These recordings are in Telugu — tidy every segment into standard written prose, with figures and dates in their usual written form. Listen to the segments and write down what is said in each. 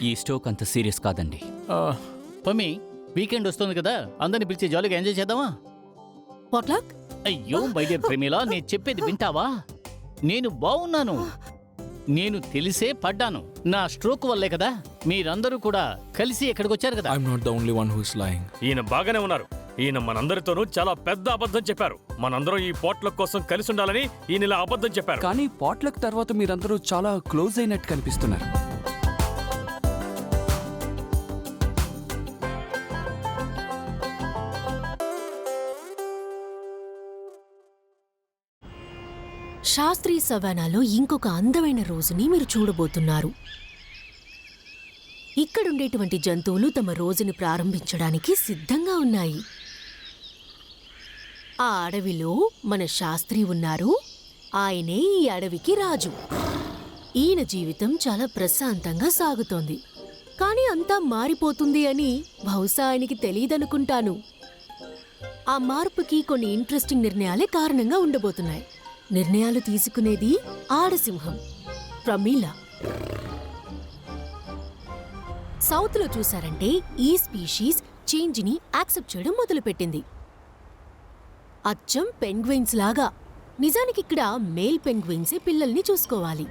ఈ స్ట్రోక్ అంత సీరియస్ కాదండి. పమ్మి, వీకెండ్ వస్తుంది కదా, అందరిని పిలిచి జాలీగా ఎంజాయ్ చేద్దామా? పాట్లక్? అయ్యో మై డియర్ ప్రేమిలా, నేను చెప్పేది వింటావా? నేను బాగున్నాను. నేను తెలిసే పడ్డాను. నా స్ట్రోక్ వల్లే కదా మీరందరూ కూడా కలిసి ఎక్కడికి వచ్చారు కదా. I'm not the only one who's lying. ఈయన బాగానే ఉన్నారు. ఈయన మనందరితోనూ చాలా పెద్ద అబద్ధం చెప్పారు. మనందరం ఈ పోట్లక్ కోసం కలిసి ఉండాలని ఈయన ఇలా అబద్ధం చెప్పారు. కానీ పాట్లక్ తర్వాత మీరందరూ చాలా క్లోజ్ అయినట్టు కనిపిస్తున్నారు. శాస్త్రీ సవానాలో ఇంకొక అందమైన రోజుని మీరు చూడబోతున్నారు. ఇక్కడుండేటువంటి జంతువులు తమ రోజుని ప్రారంభించడానికి సిద్ధంగా ఉన్నాయి. ఆ అడవిలో మన శాస్త్రి ఉన్నారు. ఆయనే ఈ అడవికి రాజు. ఈయన జీవితం చాలా ప్రశాంతంగా సాగుతోంది. కాని అంతా మారిపోతుంది అని బహుశా ఆయనకి తెలియదనుకుంటాను. ఆ మార్పుకి కొన్ని ఇంట్రెస్టింగ్ నిర్ణయాలే కారణంగా ఉండబోతున్నాయి. నిర్ణయాలు తీసుకునేది ఆడసింహం ప్రమీలా. సౌత్లో చూశారంటే ఈ స్పీషీస్ చేంజ్ని యాక్సెప్ట్ చేయడం మొదలుపెట్టింది. అచ్చం పెంగ్విన్స్ లాగా. నిజానికి ఇక్కడ మేల్ పెంగ్విన్సే పిల్లల్ని చూసుకోవాలి.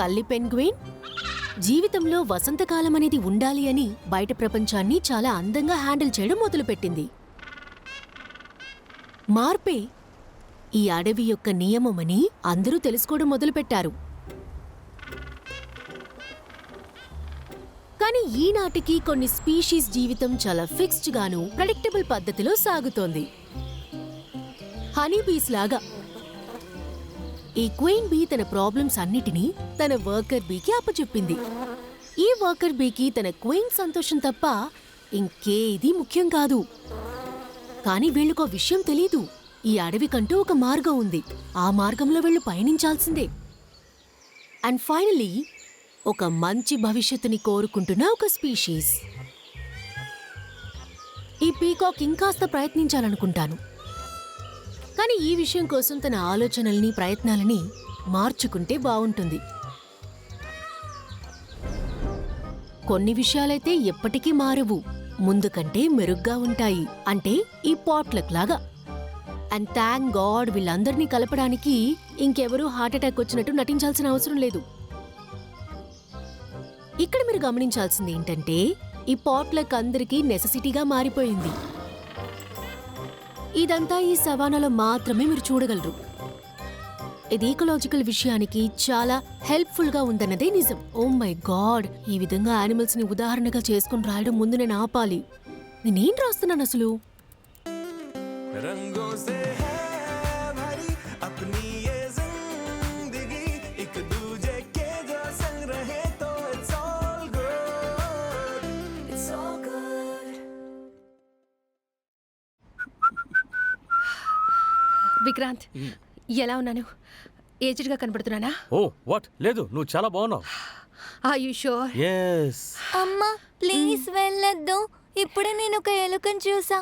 తల్లి పెంగ్విన్ జీవితంలో వసంతకాలం అనేది ఉండాలి అని బయట ప్రపంచాన్ని చాలా అందంగా హ్యాండిల్ చేయడం మొదలుపెట్టింది. మార్పే ఈ అడవి యొక్క నియమమని అందరూ తెలుసుకోవడం మొదలుపెట్టారు. కానీ ఈనాటికి కొన్ని స్పీషీస్ జీవితం చాలా ఫిక్స్డ్ గాను ప్రెడిక్టబుల్ పద్ధతిలో సాగుతోంది. హనీబీస్ లాగా. ఈ క్వీన్ బీ తన ప్రాబ్లమ్స్ అన్నిటినీ తన వర్కర్ బీకి అప్పచెప్పింది. ఈ వర్కర్ బీకి తన క్వీన్ సంతోషం తప్ప ఇంకేది ముఖ్యం కాదు. కాని వీళ్ళకో విషయం తెలీదు. ఈ అడవికంటూ ఒక మార్గం ఉంది. ఆ మార్గంలో వీళ్ళు పయనించాల్సిందే. అండ్ ఫైనలీ ఒక మంచి భవిష్యత్తుని కోరుకుంటున్న ఒక స్పీషీస్. ఈ పీకాక్ ఇంకాస్త ప్రయత్నించాలనుకుంటాను. కానీ ఈ విషయం కోసం తన ఆలోచనల్ని ప్రయత్నాలని మార్చుకుంటే బావుంటుంది. కొన్ని విషయాలైతే ఎప్పటికీ మారవు, ముందు కంటే మెరుగ్గా ఉంటాయి. అంటే ఈ పాట్లక్ లాగా. అండ్ థ్యాంక్ గాడ్ వీళ్ళందరినీ కలపడానికి ఇంకెవరూ హార్ట్అటాక్ వచ్చినట్టు నటించాల్సిన అవసరం లేదు. ఇక్కడ మీరు గమనించాల్సింది ఏంటంటే ఈ పాట్లక్ అందరికీ నెసెసిటీగా మారిపోయింది. ఇదంతా ఈ సవానాలో మాత్రమే మీరు చూడగలరు. ఇది ఈకలాజికల్ విషయానికి చాలా హెల్ప్ఫుల్ గా ఉందన్నదే నిజం. ఓ మై గాడ్, ఈ విధంగా యానిమల్స్ ని ఉదాహరణగా చేసుకుని రాయడం ముందు నేను ఆపాలి. నేనేం రాస్తున్నాను అసలు? విక్రాంత్, ఎలా ఉన్నాను? ఏజ్డ్ గా కనబడుతున్నానా? ఓ వాట్, లేదు, నువ్వు చాలా బాగున్నావు. Are you sure? yes. అమ్మా ప్లీజ్ వెళ్ళొద్దు. ఇప్పుడే నేను ఒక ఎలుకను చూసా.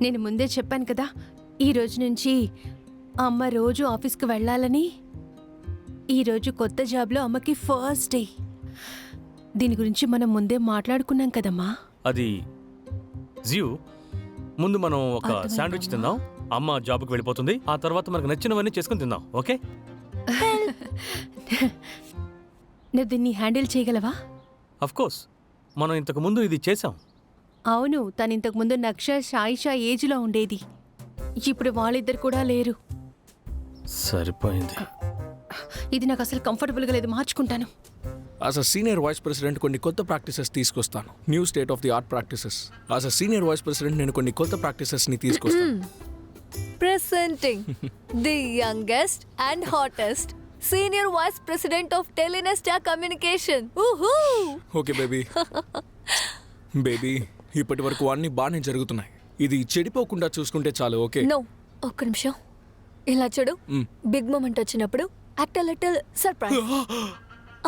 నేను ముందే చెప్పాను కదా, ఈ రోజు నుంచి అమ్మ రోజు ఆఫీస్కి వెళ్ళాలని. ఈరోజు కొత్త జాబ్లో అమ్మకి ఫస్ట్ డే. దీని గురించి మనం ముందే మాట్లాడుకున్నాం కదమ్మా. అది జియు, ముందు మనం ఒక శాండ్విచ్ తిందాం. అమ్మ జాబ్కి వెళ్ళిపోతుంది. ఆ తర్వాత మనకు నచ్చినవన్నీ చేసుకుని తిందాం. ఓకే? నువ్వు దీన్ని హ్యాండిల్ చేయగలవా? అఫ్ కోర్స్, మనం ఇంతకు ముందు ఇది చేసాం. అవును, తను ఇంతకు ముందు నక్ష షాయిషా ఏజ్లో ఉండేది. ఇప్పుడు వాళ్ళిద్దరు కూడా లేరు. సరిపోయింది. ఇది నాకు అసలు కంఫర్టబుల్గా లేదు, మార్చుకుంటాను. As a senior vice president కొన్ని కొత్త ప్రాక్టీసెస్ తీసుకొస్తాను. New state of the art practices. As a senior vice president నేను కొన్ని కొత్త ప్రాక్టీసెస్ని తీసుకొస్తాను. Presenting the youngest and hottest senior vice president of Telenestar Communication. Woohoo! Okay baby. Baby, ఇప్పటి వరకు అన్నీ బాగానే జరుగుతున్నాయి. ఇది చెడిపోకుండా చూసుకుంటే చాలు. ఓకే? నో, ఒక్క నిమిషం. ఇలా చూడు, బిగ్ మూమెంట్ వచ్చినప్పుడు అట్ట లిటిల్ సర్ప్రైజ్.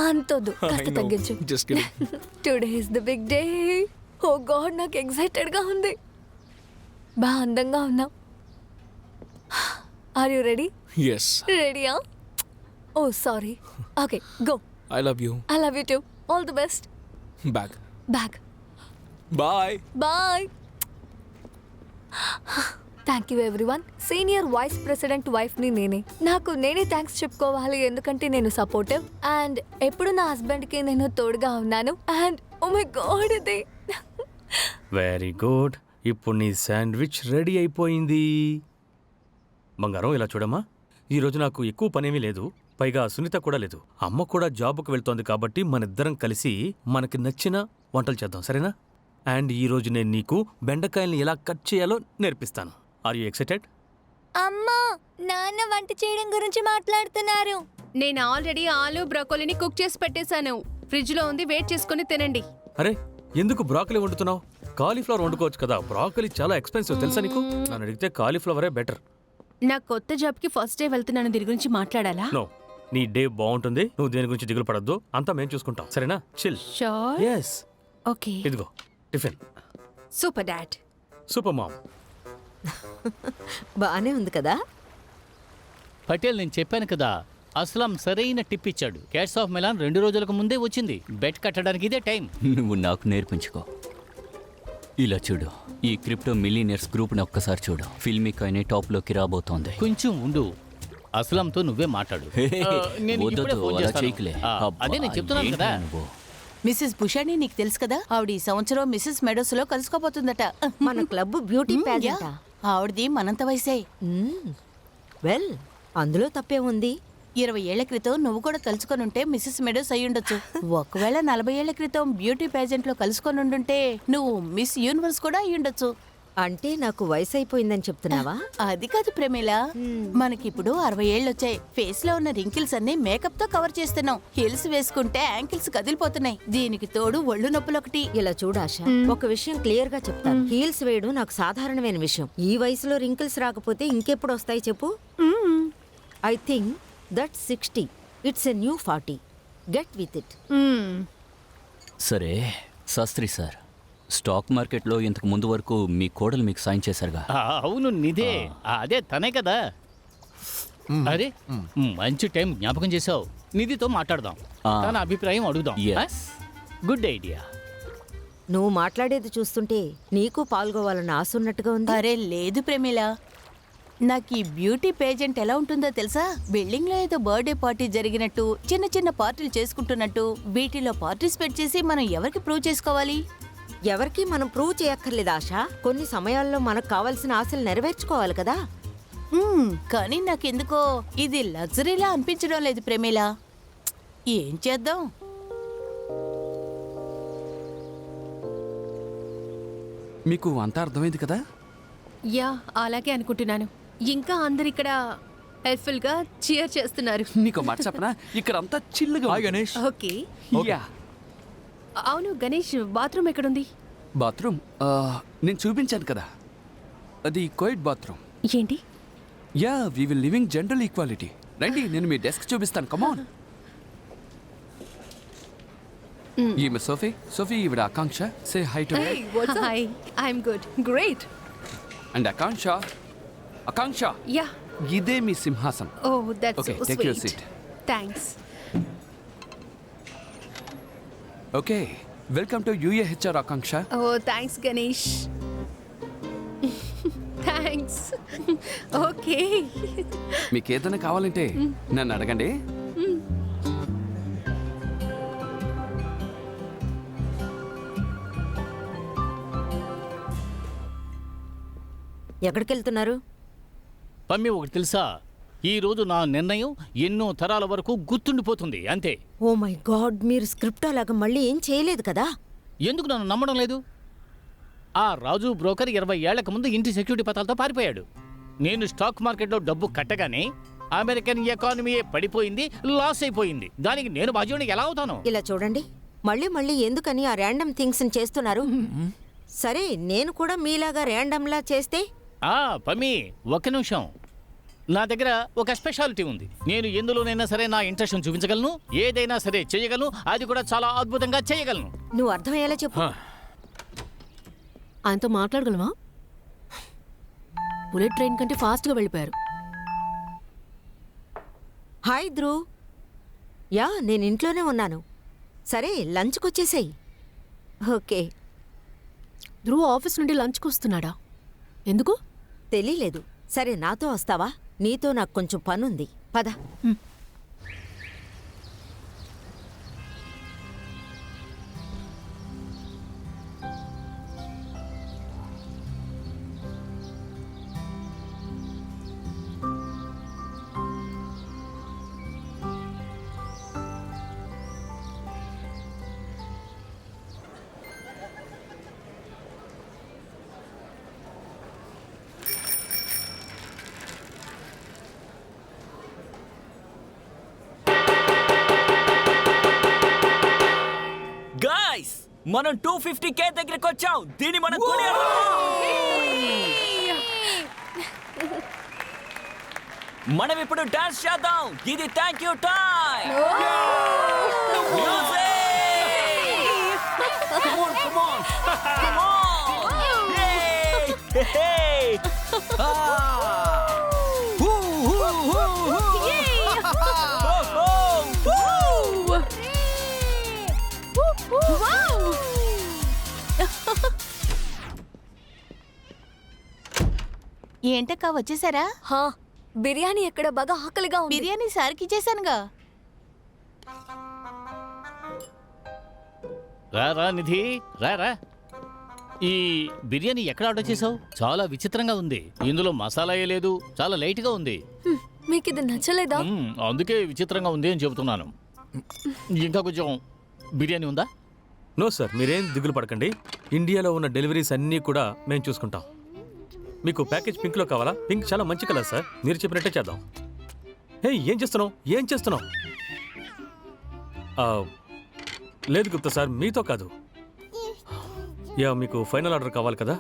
అంతొద్దు, కాస్త తగ్గించు. Just kidding. Today is the big day. Oh god, నాకు ఎక్సైటెడ్ గా ఉంది. బా అందంగా ఉన్నావు. Are you ready? ఎస్, రెడీయా? Oh sorry. Okay, go. I love you. I love you too. All the best. Back. Bag. Bye. Bye. Thank you everyone. Senior vice president వైఫ్ని నేనే థ్యాంక్స్ చెప్పుకోవాలి, ఎందుకంటే నేను సపోర్టివ్ అండ్ ఎప్పుడు నా హస్బెండ్కి నేను తోడుగా ఉన్నాను. అండ్ ఓ మై గాడ్, ఇది వెరీ గుడ్. ఇప్పుడు నీ శాండ్విచ్ రెడీ అయిపోయింది. బంగారం, ఇలా చూడమ్మా, ఈరోజు నాకు ఎక్కువ పనేమీ లేదు, పైగా సునీత కూడా లేదు. అమ్మ కూడా జాబ్కి వెళ్తోంది కాబట్టి మనిద్దరం కలిసి మనకి నచ్చిన వంటలు చేద్దాం, సరేనా? అండ్ ఈరోజు నేను నీకు బెండకాయల్ని ఎలా కట్ చేయాలో నేర్పిస్తాను. Are you excited? అమ్మా, నాన్న వంట చేయడం గురించి మాట్లాడుతున్నారు. నేను ఆల్రెడీ ఆలు బ్రోకోలీని కుక్ చేసి పెట్టేశాను. ఫ్రిడ్జ్ లో ఉంది, వెయిట్ చేసుకుని తినండి. అరే, ఎందుకు బ్రాకలీ వండుతున్నావు? కాలీఫ్లవర్ వండుకోవచ్చు కదా. బ్రాకలీ చాలా ఎక్స్పెన్సివ్, తెలుసా నీకు? నన్ను అడిగితే కాలీఫ్లవరే బెటర్. నా కొత్త జాబ్కి ఫస్ట్ డే వెళ్తున్నాను, దీని గురించి మాట్లాడాలా? నో, నీ డే బాగుంటుంది, నువ్వు దేని గురించి దిగులు పడద్దు, అంతా మేము చూసుకుంటాం, సరేనా? చిల్. షూర్. ఎస్. ఓకే. ఇదిగో tiffin. Super dad. Super mom. బానే ఉంది కదా. పటేల్, నేను చెప్పాను కదా, అస్లాం సరైన టిప్ ఇచ్చాడు. క్యాట్స్ ఆఫ్ మిలాన్ 2 రోజులకు ముందే వచ్చింది. బెట్ కట్టడానికి ఇదే టైం. నువ్వు నాకు నేర్పించుకో. ఇలా చూడు, ఈ క్రిప్టో మిలీనియర్స్ గ్రూప్ని ఒక్కసారి చూడు. ఫిల్మీ కాయిన్ టాప్లోకి రాబోతోంది. కొంచెం ఉండు, అస్లాంతో నువ్వే మాట్లాడు. నేను ఇప్పుడే ఫోన్ అలా చేస్తాను. చేయకులే. అదే నేను చెప్తున్నాను ఏంటి కదా. నువ్వు? మిస్సెస్ బుషాని నీకు తెలుసు కదా, ఆవిడ ఈ సంవత్సరం మిస్సెస్ మెడోస్ లో కలుసుకోబోతుందట. మన క్లబ్ బ్యూటీ ప్యాజెంటా? ఆవిడది మనంత వయసే. వెల్, అందులో తప్పే ఉంది. 20 ఏళ్ల క్రితం నువ్వు కూడా తలుచుకొనుంటే మిస్సెస్ మెడోస్ అయ్యుండొచ్చు. ఒకవేళ 40 ఏళ్ల క్రితం బ్యూటీ పేజెంట్ లో కలుసుకొనుండుంటే నువ్వు మిస్ యూనివర్స్ కూడా అయ్యుండొచ్చు. అంటే నాకు వయసు అయిపోయిందని చెప్తున్నావా? అది కాదు ప్రమీల, మనకిప్పుడు 60 ఏళ్ళొచ్చాయి. ఫేస్ లో ఉన్న రింకిల్స్ అన్ని మేకప్ తో కవర్ చేస్తున్నాం. హిల్స్ వేసుకుంటే యాంకిల్స్ కదిలిపోతున్నాయి. దీనికి తోడు ఒళ్ళు నొప్పులొకటి. ఇలా చూడాశ, ఒక విషయం క్లియర్ గా చెప్తాను. హీల్స్ వేయడం నాకు సాధారణమైన విషయం. ఈ వయసులో రింకిల్స్ రాకపోతే ఇంకెప్పుడు వస్తాయి చెప్పు? I think that 60. It's a new 40. Get with it. సరే శాస్త్రి సార్, స్టాక్ మార్కెట్లో ఇంతకు ముందు వరకు మీ కోడలు మీకు సాయం చేశారుగా? అవును, నిదే. అదే తనే కదా. అరే, మంచి టైం జ్ఞాపకం చేసావు. నిధితో మాట్లాడదాం, తన అభిప్రాయం అడుగుదాం. Yes. Good idea. నువ్వు మాట్లాడేది చూస్తుంటే నీకు పాల్గొవాలన్న ఆశ ఉన్నట్టుగా ఉంది. అరే లేదు ప్రమీల, నాకు ఈ బ్యూటీ పేజెంట్ ఎలా ఉంటుందో తెలుసా? బిల్డింగ్ లో ఏదో బర్త్డే పార్టీ జరిగినట్టు, చిన్న చిన్న పార్టీలు చేసుకుంటున్నట్టు, వీటిలో పార్టిసిపేట్ చేసి మనం ఎవరికి ప్రూవ్ చేసుకోవాలి? ఎవరికి మనం ప్రూవ్ చేయక్కర్లేదు ఆశ. కొన్ని సమయాల్లో మనకు కావాల్సిన ఆశలు నెరవేర్చుకోవాలి కదా. కానీ నాకెందుకో ఇది లగ్జరీలా అనిపించడం లేదు ప్రమీల. ఏం చేద్దాం? మీకు అంతా అర్థమైంది కదా? యా, అలాగే అనుకుంటున్నాను. ఇంకా అందరు ఇక్కడ హెల్ప్ఫుల్ గా చీర్ చేస్తున్నారు. నీకు మాట చెప్పనా, ఇక్కడ అంతా చిల్లుగా. హాయ్ గణేష్. ఓకే. యా. అవును గణేష్, బాత్రూమ్ ఎక్కడుంది? బాత్రూమ్ నేను చూపించాను కదా, అది కోయిడ్ బాత్రూమ్. ఏంటి? Ya, we will living general equality. రండి, నేను మీ డెస్క్ చూపిస్తాను. కమాన్. ఈమె సోఫీ. సోఫీ, ఈవిడ Akanksha. Say hi to. Hi, I'm good. Great. And Akanksha. Akanksha, yeah. ఇదే మీ సింహాసనం. Oh, that's Okay, so take your sweet. seat. Thanks. Okay, welcome to UAHR Akanksha. Oh, thanks Ganesh. Thanks. Okay. మీకు ఏదైనా కావాలంటే నన్ను అడగండి. ఎక్కడికి వెళ్తున్నారు? పమ్మి, ఒకటి తెలుసా, ఈ రోజు నా నిర్ణయం ఎన్నో తరాల వరకు గుర్తుండిపోతుంది. అంతే. ఓ మై గాడ్, మీరు స్క్రిప్ట్ అలాగా మళ్ళీ ఏం చేయలేదు కదా? ఎందుకు నన్ను నమ్మడం లేదు? ఆ రాజు బ్రోకర్ 20 ఏళ్లకు ముందు ఇంటి సెక్యూరిటీ పత్రాలతో పారిపోయాడు. నేను స్టాక్ మార్కెట్లో డబ్బు కట్టగానే అమెరికన్ ఎకానమీ పడిపోయింది, లాస్ అయిపోయింది. దానికి నేను బాధ్యుడిని ఎలా అవుతాను? ఇలా చూడండి, మళ్ళీ మళ్ళీ ఎందుకని ఆ ర్యాండమ్ థింగ్స్ చేస్తున్నారు? సరే, నేను కూడా మీలాగా ర్యాండమ్లా చేస్తే? పమ్మి, ఒక్క నిమిషం. నా దగ్గర ఒక స్పెషాలిటీ ఉంది. నేను ఎందులోనైనా సరే నా ఇంట్రెస్ట్ చూపించగలను, ఏదైనా సరే చేయగలను, అది కూడా చాలా అద్భుతంగా చేయగలను. నువ్వు అర్థమయ్యేలా చెప్పు. ఆయనతో మాట్లాడగలవా? బుల్లెట్ ట్రైన్ కంటే ఫాస్ట్గా వెళ్ళిపోయారు. హాయ్ ధ్రువ్. యా నేను ఇంట్లోనే ఉన్నాను. సరే లంచ్కి వచ్చేసేయ్. ఓకే. ధ్రువ్ ఆఫీస్ నుండి లంచ్కి వస్తున్నాడా? ఎందుకు? తెలీలేదు. సరే నాతో వస్తావా? నీతో నాకు కొంచెం పనుంది. పద. గాయ్స్, మనం 250K దగ్గరికి వచ్చాం. దీన్ని మనం మనం ఇప్పుడు డాన్స్ చేద్దాం. ఇది థ్యాంక్ యూ టైం. ఏంటక్క వచ్చేసారా? హా, బిర్యానీ ఎక్కడ? బాగా ఆకలిగా ఉంది. బిర్యానీ సార్కి ఇచ్చేసానుగా. రా నిధి, రా. ఈ బిర్యానీ ఎక్కడ ఆర్డర్ చేసావు? చాలా విచిత్రంగా ఉంది. ఇందులో మసాలా లేదు, చాలా లైట్గా ఉంది. మీకు ఇది నచ్చలేదా? అందుకే విచిత్రంగా ఉంది అని చెబుతున్నాను. ఇంకా కొంచెం బిర్యానీ ఉందా? నో సార్, మీరేం దిగులు పడకండి. ఇండియాలో ఉన్న డెలివరీస్ అన్నీ కూడా మేము చూసుకుంటాం. మీకు ప్యాకేజ్ పింక్లో కావాలా? పింక్ చాలా మంచి కలర్ సార్. మీరు చెప్పినట్టే చేద్దాం. హే, ఏం చేస్తున్నావు? లేదు గుప్తా సార్, మీతో కాదు. యా, మీకు ఫైనల్ ఆర్డర్ కావాలి కదా?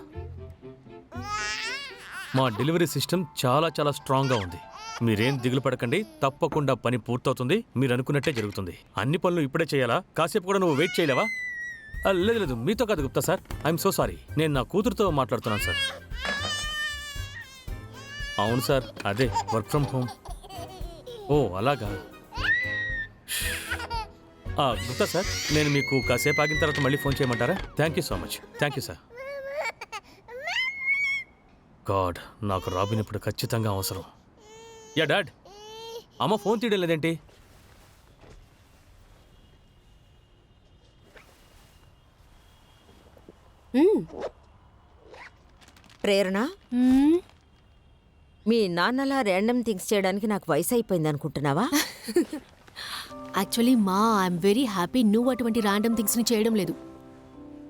మా డెలివరీ సిస్టమ్ చాలా చాలా స్ట్రాంగ్గా ఉంది. మీరేం దిగులు పడకండి, తప్పకుండా పని పూర్తవుతుంది. మీరు అనుకున్నట్టే జరుగుతుంది. అన్ని పనులు ఇప్పుడే చేయాలా? కాసేపు కూడా నువ్వు వెయిట్ చేయలేవా? లేదు, మీతో కాదు Gupta sir. I'm so sorry. నేను నా కూతురుతో మాట్లాడుతున్నాను సార్. అవును సార్, అదే వర్క్ ఫ్రమ్ హోమ్. ఓ అలాగా. గుప్తా సార్, నేను మీకు కాసేపు ఆగిన తర్వాత మళ్ళీ ఫోన్ చేయమంటారా? Thank you so much. Thank you sir. God, నాకు రాబిన్ ఇప్పుడు ఖచ్చితంగా అవసరం. యా డాడ్, అమ్మ ఫోన్ తీయడం లేదేంటి? ప్రేరణ, మీ నాన్నలా ర్యాండమ్ థింగ్స్ చేయడానికి నాకు వయసు అయిపోయింది అనుకుంటున్నావా? యాక్చువల్లీ ఐఎమ్ వెరీ హ్యాపీ నువ్వు అటువంటి ర్యాండమ్ థింగ్స్ని చేయడం లేదు.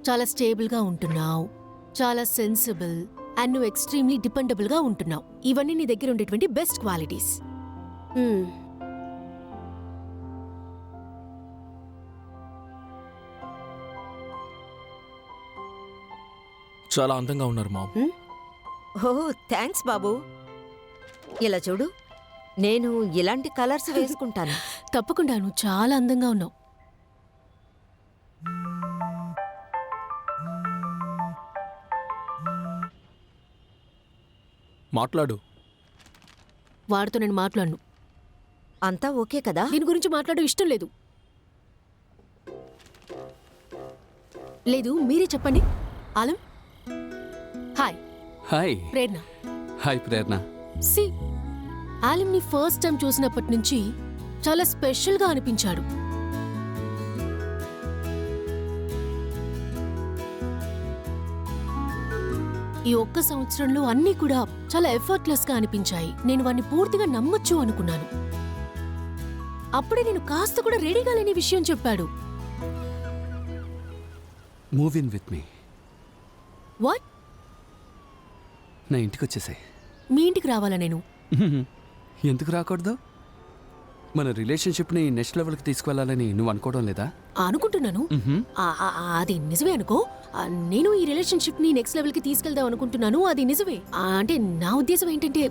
చాలా స్టేబుల్గా ఉంటున్నావు, చాలా సెన్సిబుల్, అండ్ నువ్వు ఎక్స్ట్రీమ్లీ డిపెండబుల్గా ఉంటున్నావు. ఇవన్నీ నీ దగ్గర ఉండేటువంటి బెస్ట్ క్వాలిటీస్. చాలా అందంగా ఉన్నారు మామ్. ఓ థ్యాంక్స్ బాబు. ఇలా చూడు, నేను ఇలాంటి కలర్స్ వేసుకుంటాను. తప్పకుండా, నువ్వు చాలా అందంగా ఉన్నావు. మాట్లాడు. వాడితో నేను మాట్లాడను. అంతా ఓకే కదా? దీని గురించి మాట్లాడడం ఇష్టం లేదు. లేదు, మీరే చెప్పండి. ఆలం, హాయ్. హాయ్. ప్రేరణ. హాయ్ ప్రేరణ. సి, ఆలంని ఫస్ట్ టైం చూసినప్పటి నుంచి చాలా స్పెషల్గా అనిపించాడు. ఈ ఒక్క సంవత్సరంలో అన్నీ కూడా చాలా ఎఫర్ట్లెస్గా అనిపించాయి. నేను వాడిని పూర్తిగా నమ్మొచ్చు అనుకున్నాను. అప్పుడే నేను కాస్త కూడా రెడీగా లేని విషయం చెప్పాడు. Move in with me. What? నా ఇంటికి వచ్చేసాయి. మీ ఇంటికి రావాలా నేను? ఎందుకు రాకూడదు? మన రిలేషన్షిప్ని నెక్స్ట్ లెవెల్కి తీసుకువెళ్ళాలని నువ్వు అనుకోవడం లేదా? అనుకుంటున్నాను. అది నిజమే అనుకో. నేను ఈ రిలేషన్షిప్ని నెక్స్ట్ లెవెల్కి తీసుకెళ్దాం అనుకుంటున్నాను. అది నిజమే. అంటే నా ఉద్దేశం ఏంటంటే,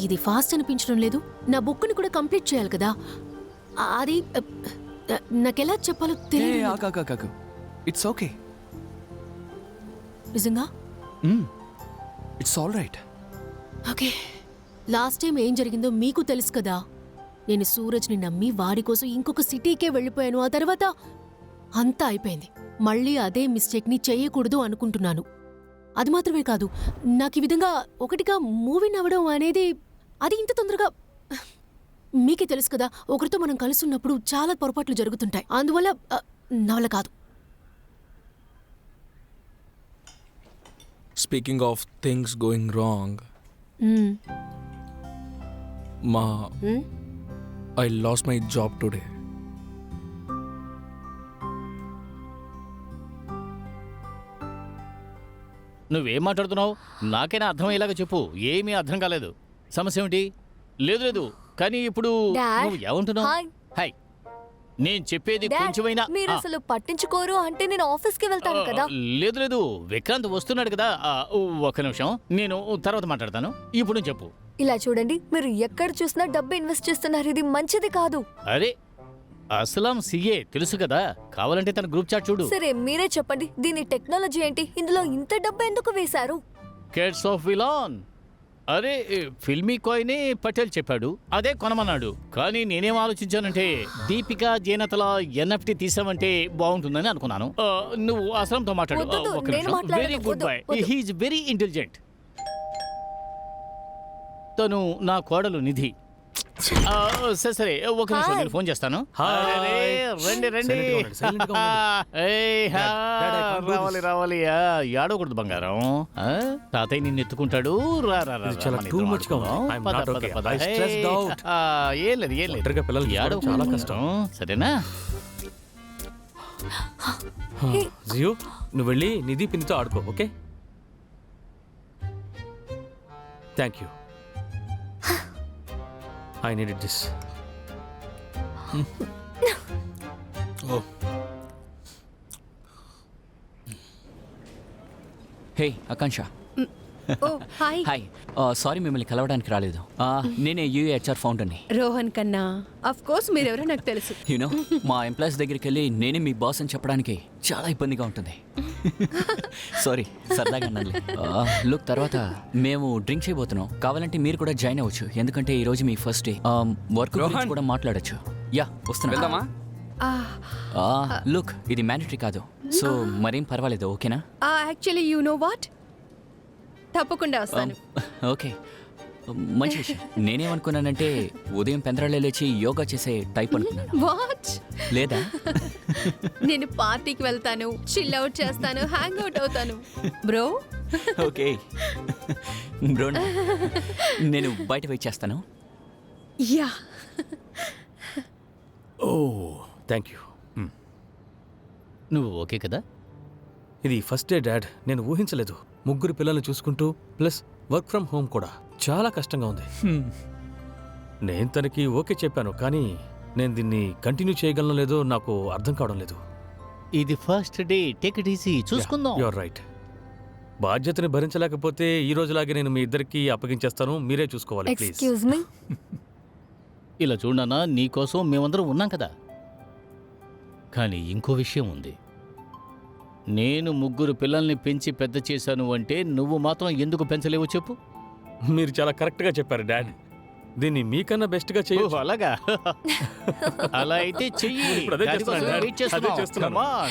ఇది ఫాస్ట్ అనిపించడం లేదు. నా బుక్ని కూడా కంప్లీట్ చేయాలి కదా. అది నాకెలా చెప్పాలో తెలియదు. It's okay. నిజంగా? It's all right. Okay. Last time ఏం జరిగిందో మీకు తెలుసు కదా. నేను సూరజ్ని నమ్మి వాడి కోసం ఇంకొక సిటీకే వెళ్ళిపోయాను. ఆ తర్వాత అంతా అయిపోయింది. మళ్ళీ అదే మిస్టేక్ని చెయ్యకూడదు అనుకుంటున్నాను. అది మాత్రమే కాదు, నాకు ఈ విధంగా ఒకటిగా మూవీ నవ్వడం అనేది అది ఇంత తొందరగా మీకే తెలుసు కదా, ఒకరితో మనం కలుసున్నప్పుడు చాలా పొరపాట్లు జరుగుతుంటాయి. అందువల్ల నా వల్ల కాదు. Speaking of things going wrong, మా I lost my job today. నువ్వేం మాట్లాడుతున్నావు? నాకైనా అర్థమయ్యేలాగా చెప్పు. ఏమీ అర్థం కాలేదు. సమస్య ఏమిటి? లేదు లేదు, కానీ ఇప్పుడు Dad, నువ్వు ఏమంటున్నావు? హాయ్. హాయ్, నేను చెప్పేది డాడ్, కొంచెమైనా మీరు అసలు పట్టించుకోరు అంటే నేను ఆఫీస్కి వెళ్తాను కదా. లేదు లేదు, విక్రాంత్ వస్తున్నాడు కదా. ఒక నిమిషం, నేను తర్వాత మాట్లాడతాను. ఇప్పుడు నువ్వు చెప్పు. ఇలా చూడండి, మీరు ఎక్కడ చూసినా డబ్బు ఇన్వెస్ట్ చేస్తున్నారు. ఇది మంచిది కాదు. అరే, అస్లాం సిఏ తెలుసు కదా, కావాలంటే తన గ్రూప్ చాట్ చూడు. సరే మీరే చెప్పండి, దీని టెక్నాలజీ ఏంటి? ఇందులో ఇంత డబ్బు ఎందుకు వేశారు? Kids of విలాన్. అరే, ఫిల్మీ కాయినే పటేల్ చెప్పాడు, అదే కొనమన్నాడు. కానీ నేనేం ఆలోచించానంటే, దీపికా జేనతల ఎన్ఎఫ్టీ తీసామంటే బాగుంటుందని అనుకున్నాను. నువ్వు అస్లాంతో మాట్లాడు. వద్దు, ఒక నేను నిమిషం. మాట్లాడను. వెరీ గుడ్ వద్దు, బాయ్, వద్దు. He's very intelligent. తను నా కోడలు నిధి. సరే సరే, ఒక నిమిషం, నేను ఫోన్ చేస్తాను. అరే, రండి రండి. ఏయ్, రావాలి రావాలి. ఏడవకూడదు బంగారం. తాతయ్య నిన్ను ఎత్తుకుంటాడు. రా రా రా, చాలా మన too ఇద్దరం much గా ఉంది. ఆడుకుందాం. I'm పద, not పద, okay. పద. I stressed out. ఏం లేదు ఏం లేదు. ఒంటరిగా పిల్లల్ని చూసుకోవడం చాలా కష్టం. సరేనా? జియో, నువ్వు వెళ్ళి నిధి పిన్నితో ఆడుకో. Okay, thank you. I needed this. Hey Aakanksha. Oh hi. Hi, sorry మిమ్మల్ని కలవడానికి రాలేదు. నేనే యూఏహెచ్ఆర్ ఫౌండర్ని. రోహన్ కన్నా ఆఫ్ కోర్స్ మీరెవరో నాకు తెలుసు. యూనో, మా ఎంప్లాయీస్ దగ్గరికి వెళ్ళి నేనే మీ బాస్ అని చెప్పడానికి చాలా ఇబ్బందిగా ఉంటుంది. సారీ, సరదాగా అన్నానులే. లుక్, తర్వాత మేము డ్రింక్ చేయబోతున్నాం. కావాలంటే మీరు కూడా జాయిన్ అవ్వచ్చు, ఎందుకంటే ఈ రోజు మీ ఫస్ట్ డే. వర్క్ గురించి కూడా మాట్లాడొచ్చు. యా, వస్తున్నా. లుక్, ఇది మ్యాండటరీ కాదు, సో మరేం పర్వాలేదు. ఓకేనా? యాక్చువల్లీ యూ నో వాట్, తప్పకుండా వస్తాను. ఓకే, మంచి విషయం. నేనేమనుకున్నానంటే ఉదయం పెందరాళ్ళే లేచి యోగా చేసే టైప్ అనుకున్నాను. వాట్? లేదా? నేను పార్టీకి వెళ్తాను, చిల్ అవుట్ చేస్తాను, హ్యాంగ్ అవుట్ అవుతాను బ్రో. ఓకే బ్రో, నేను బయట వెయిట్ చేస్తాను. యా. Oh, thank you. నువ్వు ఓకే కదా? ఇది ఫస్ట్ డే డాడ్. నేను ఊహించలేదు. ముగ్గురు పిల్లల్ని చూసుకుంటూ ప్లస్ వర్క్ ఫ్రమ్ హోమ్ కూడా చాలా కష్టంగా ఉంది. నేను తనకి ఓకే చెప్పాను, కానీ నేను దీన్ని కంటిన్యూ చేయగలను లేదో నాకు అర్థం కావడం లేదు. ఇది first day, take it easy, చూసుకుందాం. You are right. బాధ్యతని భరించలేకపోతే ఈ రోజులాగే నేను మీ ఇద్దరికి అప్పగించేస్తాను. మీరే చూసుకోవాలి ప్లీజ్. Excuse me. ఇలా చూడనా, నీకోసం మేమందరం ఉన్నాం కదా. కానీ ఇంకో విషయం ఉంది. నేను ముగ్గురు పిల్లల్ని పెంచి పెద్ద చేశాను అంటే నువ్వు మాత్రం ఎందుకు పెంచలేవు చెప్పు? మీరు చాలా కరెక్ట్గా చెప్పారు డాడ్. దీన్ని మీకన్నా బెస్ట్గా చేయొచ్చు. అలాగా? అలా అయితే చెయ్యి. ఇప్పుడు అదే చేస్తున్నాను, దానికోసమే Dad. వెయిట్ చేస్తున్నాం. అదే చేస్తున్నాను. Come on.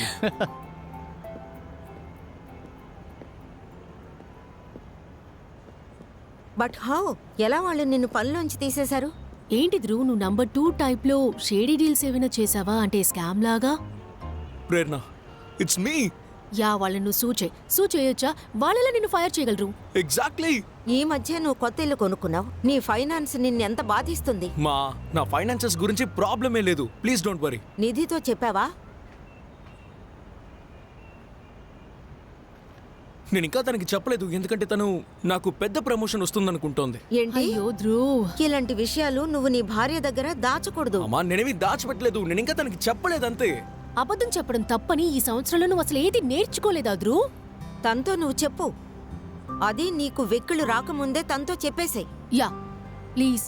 But how? ఎలా వాళ్ళు నిన్ను పనిలోంచి తీసేశారు? ఏంటి ధ్రువ్, నువ్వు నంబర్ 2 టైప్లో షేడీ డీల్స్ ఏమైనా చేసావా? అంటే స్కామ్ లాగా? ప్రేరణ, ఇట్స్ మీ. యా, వాళ్ళని నువ్వు సూ చేయొచ్చా? వాళ్ళలా నిన్ను ఫైర్ చేయగలరు. ఎగ్జాక్ట్లీ. ఈ మధ్య నువ్వు కొత్త ఇల్లు కొనుక్కున్నావు. నీ ఫైనాన్స్ నిన్ను ఎంత బాధిస్తుంది? నా ఫైనాన్సెస్ గురించి ప్రాబ్లమే లేదు. Please don't worry. నిధితో చెప్పావా? నేను ఇంకా తనకి చెప్పలేదు, ఎందుకంటే తను నాకు పెద్ద ప్రమోషన్ వస్తుందనుకుంటోంది. ఏంటి? అయ్యో ధ్రువ్, ఇలాంటి విషయాలు నువ్వు నీ భార్య దగ్గర దాచకూడదు. అమ్మా, నేనేమి దాచిపెట్టలేదు. నేను ఇంకా తనకి చెప్పలేదు అంతే. అబద్ధం చెప్పడం తప్పని ఈ సంవత్సరంలో నువ్వు అసలు ఏది నేర్చుకోలేదా ధ్రువ్? తనతో నువ్వు చెప్పు. అది నీకు వెక్కులు రాకముందే తనతో చెప్పేసాయి. Yeah, please.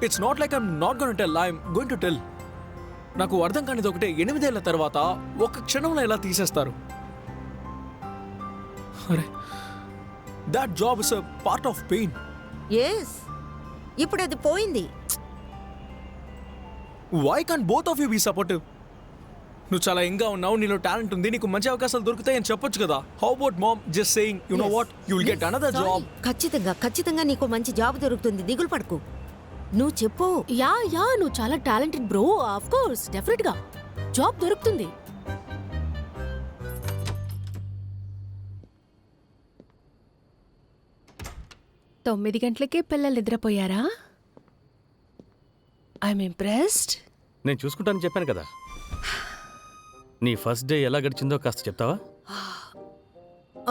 It's not like I'm not going to tell, I'm going to tell. నాకు అర్థం కానిది ఒకటే, 8 ఏళ్ల తర్వాత ఒక క్షణంలో ఎలా తీసేస్తారు? అరే, that job is a part of pain. Yes, ఇప్పుడు అది పోయింది. Why can't both of you be supportive? నువ్వు చాలా యంగ్గా ఉన్నావు, నీలో టాలెంట్ ఉంది, నీకు మంచి అవకాశాలు దొరుకుతాయి అని చెప్పొచ్చు కదా. How about mom just saying you know what you will get another job. ఖచ్చితంగా నీకు మంచి జాబ్ దొరుకుతుంది, దిగులు పడకు. నువ్వు చెప్పు. యా నువ్వు చాలా talented bro. Of course, definite గా జాబ్ దొరుకుతుంది. తొమ్మిది గంటలకే పిల్లలు నిద్రపోయారా? I'm impressed. నేను చూసుకుంటానని చెప్పాను కదా. నీ ఫస్ట్ డే ఎలా గడిచిందో కాస్త చెప్తావా?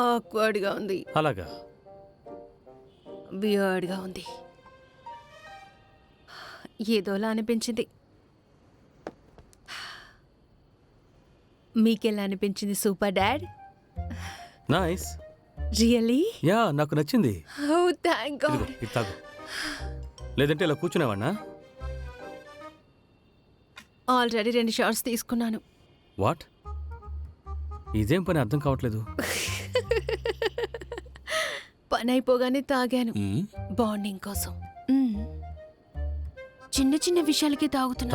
ఆక్వర్డ్గా ఉంది, అలాగా? వియర్డ్గా ఉంది, ఏదోలా అనిపించింది. మీకెలా అనిపించింది super dad? Nice. Really? Yeah, నాకు నచ్చింది. ఓ థ్యాంక్ గాడ్. ఇది తాగు. లేదంటే ఇలా కూర్చునేవాడినా? ఆల్రెడీ 2 షార్ట్స్ తీసుకున్నాను. వాట్? ఇదేం పని అర్థం కావట్లేదు. పని అయిపోగానే తాగాను, బాండింగ్ కోసం. చిన్న చిన్న విషయాలకి తాగుతున్నా.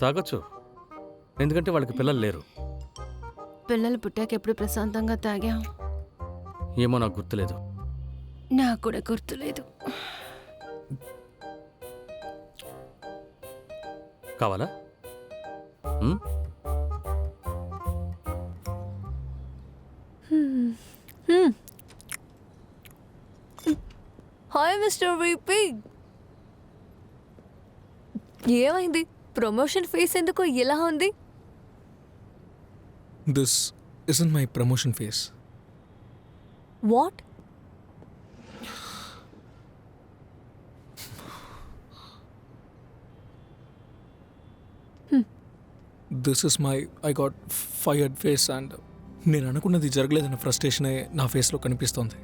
తాగొచ్చు, ఎందుకంటే వాళ్ళకి పిల్లలు లేరు. పిల్లలు పుట్టాక ఎప్పుడు ప్రశాంతంగా తాగాం? ఏమో నాకు గుర్తులేదు. నాకు కూడా గుర్తులేదు. కావాలా? Hi mister VP. ఏమైంది? ప్రమోషన్ ఫేస్ ఎందుకు ఇలా ఉంది? This isn't my promotion face. What? This is my I got fired face. And నేను అనుకున్నది జరగలేదన్న ఫ్రస్ట్రేషనే నా ఫేస్లో కనిపిస్తోంది.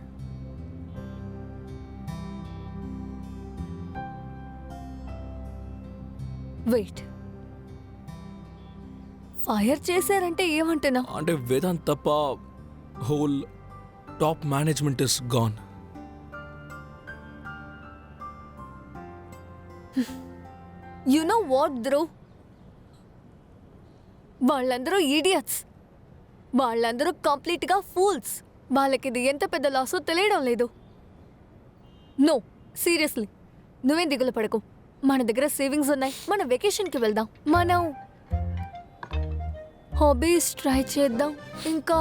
వెయిట్, ఫైర్ చేశారంటే ఏమంటున్నా? అంటే వేదాంత్ తప్ప whole top management is gone. You know what bro, వాళ్ళందరూ ఈడియట్స్, వాళ్ళందరూ కంప్లీట్గా ఫూల్స్. వాళ్ళకి ఇది ఎంత పెద్ద లాసో తెలియడం లేదు. నో సీరియస్లీ, నువ్వేం దిగులు పడకు. మన దగ్గర సేవింగ్స్ ఉన్నాయి, మన వెకేషన్కి వెళ్దాం, మనం హాబీస్ ట్రై చేద్దాం. ఇంకా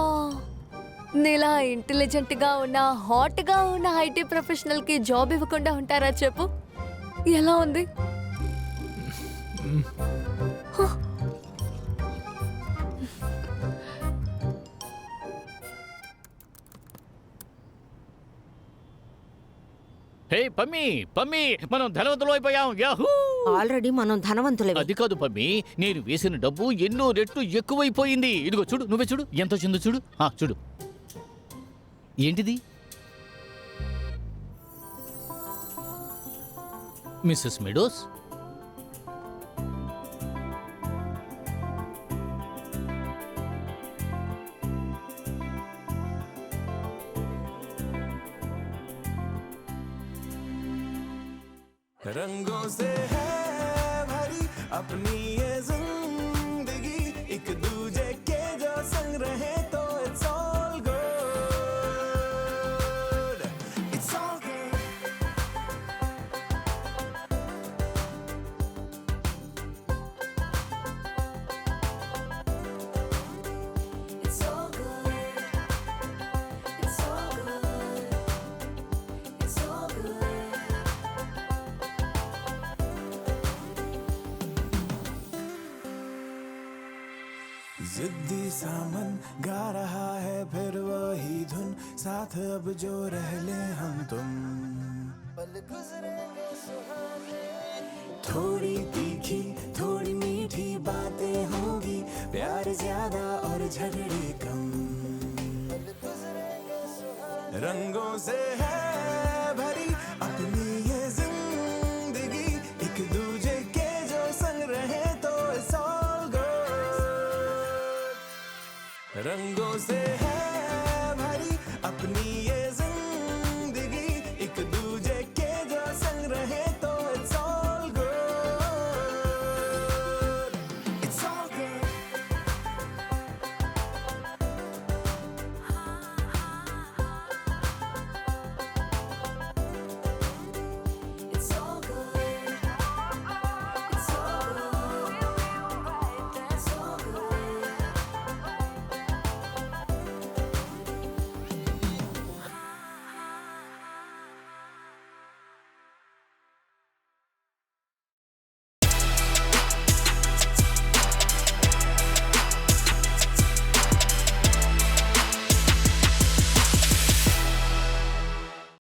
నీలా ఇంటెలిజెంట్గా ఉన్న హాట్గా ఉన్న ఐటీ ప్రొఫెషనల్కి జాబ్ ఇవ్వకుండా ఉంటారా చెప్పు? ఎలా ఉంది? హే పమ్మి, మనం ధనవంతులు అయిపోయాం. యాహూ! ఆల్రెడీ మనం ధనవంతులే. అది కాదు పమ్మి, నేను వేసిన డబ్బు ఎన్నో రెట్లు ఎక్కువైపోయింది. ఇదిగో చూడు, నువ్వే చూడు ఎంత వచ్చిందో చూడు. చూడు, ఏంటిది? మిస్సెస్ మెడోస్, रंगों से है भरी अपनी ये जिंदगी, एक दूजे के जो संग रहे तो it's all good, it's all good. It's all good, it's all good, it's all good. जिद्दी सामन गा रहा है फिर वही धुन, साथ अब जो रह ले हम तुम, पल गुजरेंगे सुहाने, थोड़ी तीखी थोड़ी मीठी बातें होंगी, प्यार ज्यादा और झगड़े कम, पल गुजरेंगे सुहाने, रंगों से है भरी अपनी ये जिंदगी, एक दूजे के जो संग रहे तो it's all good, रंगों से है